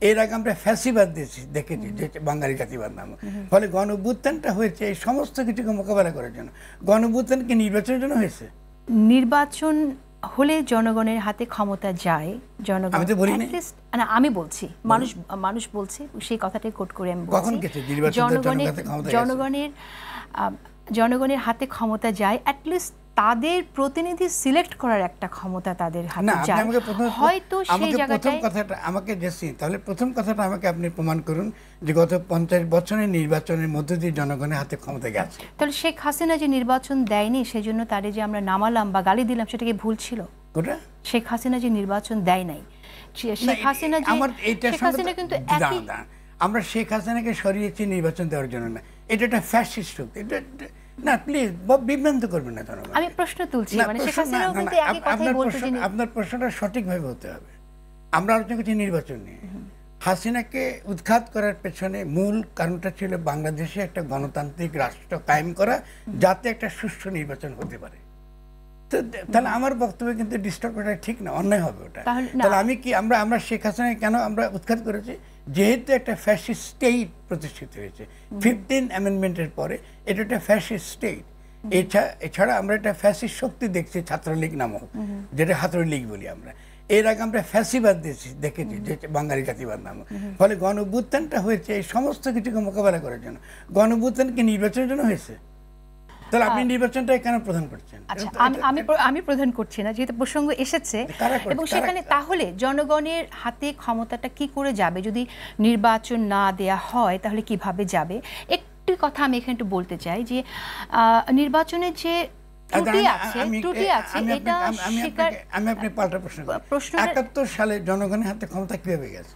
এর আগে আমরা ফ্যাসিবাদ দেখেছি, যে বাঙালি জাতিবাদ নামে। ফলে গণ অভ্যুত্থানটা হয়েছে এই সমস্ত কিছুকে মোকাবেলা করার জন্য। গণ অভ্যুত্থান কি নির্বাচনের জন্য হয়েছে? নির্বাচন হলে জনগণের হাতে ক্ষমতা যায়, জনগণ আমি তো বলি না, আমি বলছি, মানুষ বলছে, সেই কথাটাই কোট করে আমি কখন গেছে জনগণের হাতে ক্ষমতা যায়, অ্যাটলিস্ট তাদের প্রতিনিধি সিলেক্ট করার একটা ক্ষমতা তাদের হাতে যায়। হয়তো সেই জায়গাটায় আমাকে তাহলে প্রথম কথাটা আমাকে আপনি প্রমাণ করুন যে গত 50 বছরের নির্বাচনের মধ্য দিয়ে জনগণের হাতে ক্ষমতা গেছে। তাহলে শেখ হাসিনা যে নির্বাচন দেয়নি, সেই জন্য তারে যে আমরা নামালাম বা গালি দিলাম, সেটা কি ভুল ছিল? শেখ হাসিনা যে নির্বাচন দেয় নাই, শেখ হাসিনা কিন্তু আমরা শেখ হাসিনাকে সরিয়েছি নির্বাচন দেওয়ার জন্য না, এটা একটা ফ্যাসিস্ট শক্তি। এটা না, প্লিজ বিভ্রান্ত করবেন না জনগণ। আমি প্রশ্ন তুলছি, মানে শেখ হাসিনাও কিন্তু একই কথাই বলতে। আপনার প্রশ্নটা সঠিকভাবে হতে হবে। আমরা আলোচনা করছি নির্বাচন নিয়ে। হাসিনাকে উৎখাত করার পেছনে মূল কারণটা ছিল বাংলাদেশে একটা গণতান্ত্রিক রাষ্ট্র কায়েম করা, যাতে একটা সুষ্ঠু নির্বাচন হতে পারে। তাহলে আমার বক্তব্য কিন্তু ডিস্টার্ব করা ঠিক না, অন্যায় হবে ওটা। তাহলে আমি কি আমরা শেখ হাসিনাকে কেন আমরা উৎখাত করেছি? যেহেতু একটা ফ্যাসিস্ট স্টেট প্রতিষ্ঠিত হয়েছে 15 অ্যামেন্ডমেন্টের পরে, এটা একটা ফ্যাসিস্ট স্টেট। এছাড়া আমরা একটা ফ্যাসিস্ট শক্তি দেখছি ছাত্রলীগ নামক, যেটা ছাত্রলীগ বলি আমরা। এর আগে আমরা ফ্যাসিবাদ দেখেছি, যে বাঙালি জাতিবাদ নামক। ফলে গণ অভ্যুত্থানটা হয়েছে এই সমস্ত কিছুকে মোকাবেলা করার জন্য। গণ অভ্যুত্থান কি নির্বাচনের জন্য হয়েছে? তাহলে আপনি নির্বাচনটা কেন প্রধান করছেন? আমি প্রধান করছি না, যেহেতু প্রসঙ্গ এসেছে। এবং সেখানে তাহলে জনগণের হাতে ক্ষমতাটা কি করে যাবে? যদি নির্বাচন না দেয়া হয়, তাহলে কিভাবে যাবে? একটি কথা আমি এখানে একটু বলতে চাই, যে নির্বাচনের যে ত্রুটি আছে, এটা আমি আপনি পাল্টা প্রশ্ন করি। 71 সালে জনগণের হাতে ক্ষমতা কিভাবে গেছে?